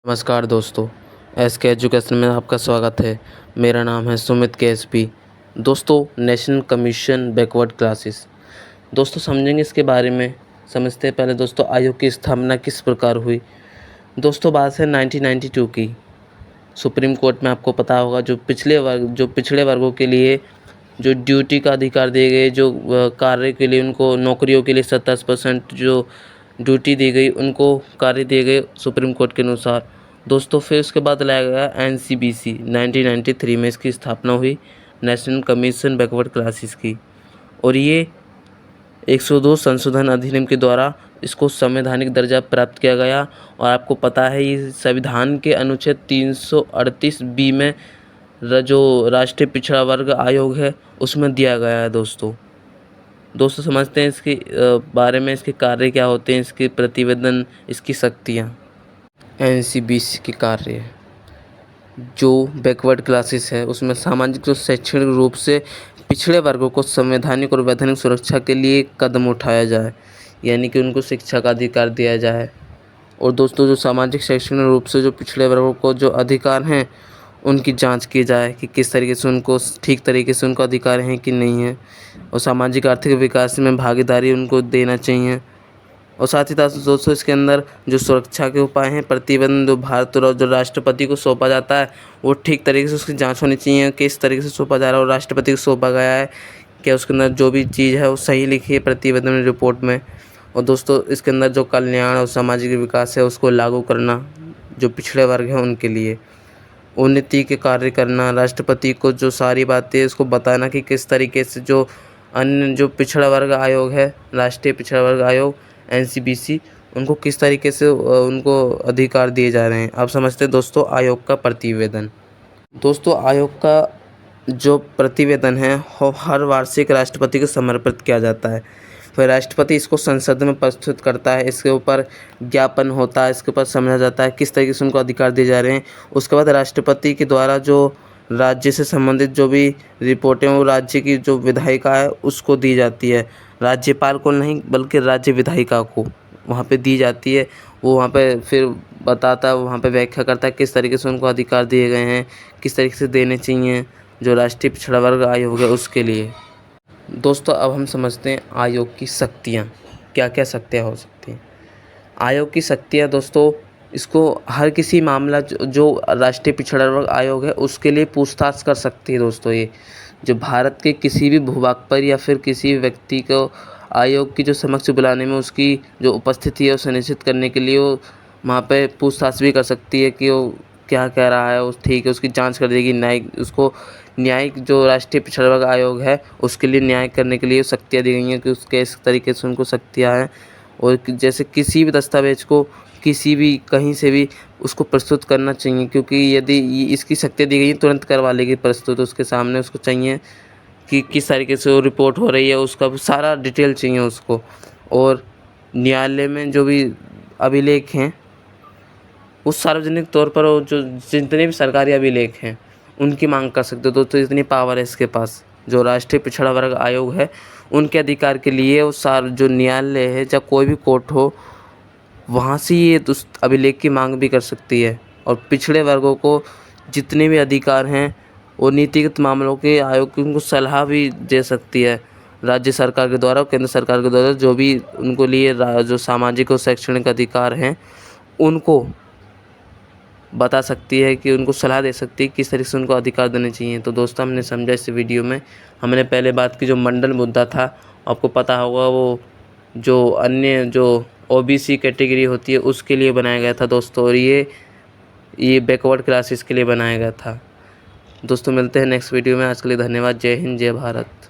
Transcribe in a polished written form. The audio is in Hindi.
नमस्कार दोस्तों, एसके एजुकेशन में आपका स्वागत है। मेरा नाम है सुमित केएसपी। दोस्तों, नेशनल कमीशन बैकवर्ड क्लासेस, दोस्तों समझेंगे इसके बारे में। समझते हैं पहले दोस्तों आयोग की स्थापना किस प्रकार हुई। दोस्तों बात है 1992 की। सुप्रीम कोर्ट में आपको पता होगा जो पिछड़े वर्गों के लिए जो ड्यूटी का अधिकार दिए गए, जो कार्य के लिए उनको नौकरियों के लिए 27% जो ड्यूटी दी गई, उनको कार्य दिए गए सुप्रीम कोर्ट के अनुसार। दोस्तों फिर उसके बाद लाया गया एनसीबीसी 1993 में इसकी स्थापना हुई, नेशनल कमीशन बैकवर्ड क्लासेस की। और ये 102 संशोधन अधिनियम के द्वारा इसको संवैधानिक दर्जा प्राप्त किया गया। और आपको पता है ये संविधान के अनुच्छेद 338 बी में जो राष्ट्रीय पिछड़ा वर्ग आयोग है उसमें दिया गया है। दोस्तों समझते हैं इसके बारे में, इसके कार्य क्या होते हैं, इसके प्रतिवेदन, इसकी शक्तियाँ। एनसीबीसी के कार्य, जो बैकवर्ड क्लासेस है उसमें सामाजिक और शैक्षणिक रूप से पिछड़े वर्गों को संवैधानिक और वैधानिक सुरक्षा के लिए कदम उठाया जाए, यानी कि उनको शिक्षा का अधिकार दिया जाए। और दोस्तों जो सामाजिक शैक्षणिक रूप से जो पिछड़े वर्गों को जो अधिकार हैं उनकी जांच की जाए कि किस तरीके से उनको ठीक तरीके से उनको अधिकार हैं कि नहीं है। और सामाजिक आर्थिक विकास में भागीदारी उनको देना चाहिए। और साथ ही साथ दोस्तों इसके अंदर जो सुरक्षा के उपाय हैं, प्रतिबंध जो भारत और जो राष्ट्रपति को सौंपा जाता है वो ठीक तरीके से उसकी जांच होनी चाहिए, किस तरीके से सौंपा जा रहा है और राष्ट्रपति को सौंपा गया है, क्या उसके अंदर जो भी चीज़ है वो सही लिखी है प्रतिवेदन रिपोर्ट में। और दोस्तों इसके अंदर जो कल्याण और सामाजिक विकास है उसको लागू करना, जो पिछड़े वर्ग हैं उनके लिए उन्नति के कार्य करना, राष्ट्रपति को जो सारी बातें उसको बताना कि किस तरीके से जो अन्य जो पिछड़ा वर्ग आयोग है, राष्ट्रीय पिछड़ा वर्ग आयोग एनसीबीसी, उनको किस तरीके से उनको अधिकार दिए जा रहे हैं। आप समझते हैं दोस्तों आयोग का प्रतिवेदन। दोस्तों आयोग का जो प्रतिवेदन है वो हर वार्षिक राष्ट्रपति को समर्पित किया जाता है। फिर राष्ट्रपति इसको संसद में प्रस्तुत करता है, इसके ऊपर ज्ञापन होता है, इसके ऊपर समझा जाता है किस तरीके से उनको अधिकार दिए जा रहे हैं। उसके बाद राष्ट्रपति के द्वारा जो राज्य से संबंधित जो भी रिपोर्टें वो राज्य की जो विधायिका है उसको दी जाती है, राज्यपाल को नहीं बल्कि राज्य विधायिका को वहाँ पे दी जाती है। वो वहाँ पे फिर बताता है, वहाँ पे व्याख्या करता है किस तरीके से उनको अधिकार दिए गए हैं, किस तरीके से देने चाहिए जो राष्ट्रीय पिछड़ा वर्ग आयोग है उसके लिए। दोस्तों अब हम समझते हैं आयोग की शक्तियाँ, क्या क्या शक्तियाँ हो सकती हैं। आयोग की शक्तियाँ दोस्तों, इसको हर किसी मामला जो राष्ट्रीय पिछड़ा वर्ग आयोग है उसके लिए पूछताछ कर सकती है। दोस्तों ये जो भारत के किसी भी भूभाग पर या फिर किसी भी व्यक्ति को आयोग की जो समक्ष बुलाने में उसकी जो उपस्थिति है वो सुनिश्चित करने के लिए वो वहाँ पे पूछताछ भी कर सकती है कि वो क्या कह रहा है, उस ठीक है उसकी जांच कर देगी। न्यायिक जो राष्ट्रीय पिछड़ा वर्ग आयोग है उसके लिए न्याय करने के लिए शक्तियाँ दी गई हैं कि उसके इस तरीके से उनको शक्तियाँ हैं। और जैसे किसी भी दस्तावेज को किसी भी कहीं से भी उसको प्रस्तुत करना चाहिए, क्योंकि यदि इसकी शक्तियाँ दी गई हैं तुरंत करवा लेगी प्रस्तुत उसके सामने। उसको चाहिए कि किस तरीके से वो रिपोर्ट हो रही है, उसका सारा डिटेल चाहिए उसको। और न्यायालय में जो भी अभिलेख हैं वो सार्वजनिक तौर पर वो जो जितने भी सरकारी अभिलेख हैं उनकी मांग कर सकते हो। दोस्तों इतनी पावर है इसके पास, जो राष्ट्रीय पिछड़ा वर्ग आयोग है उनके अधिकार के लिए वो जो न्यायालय है या कोई भी कोर्ट हो वहाँ से ये उस अभिलेख की मांग भी कर सकती है। और पिछड़े वर्गों को जितने भी अधिकार हैं वो नीतिगत मामलों के आयोग की उनको सलाह भी दे सकती है, राज्य सरकार के द्वारा, केंद्र सरकार के द्वारा जो भी उनको लिए जो सामाजिक और शैक्षणिक अधिकार हैं उनको बता सकती है कि उनको सलाह दे सकती है किस तरीके से उनको अधिकार देने चाहिए। तो दोस्तों हमने समझा इस वीडियो में। हमने पहले बात की जो मंडल मुद्दा था, आपको पता होगा वो जो अन्य जो ओबीसी कैटेगरी होती है उसके लिए बनाया गया था दोस्तों, और ये बैकवर्ड क्लासेस के लिए बनाया गया था। दोस्तों मिलते हैं नेक्स्ट वीडियो में, आज के लिए धन्यवाद। जय हिंद, जय भारत।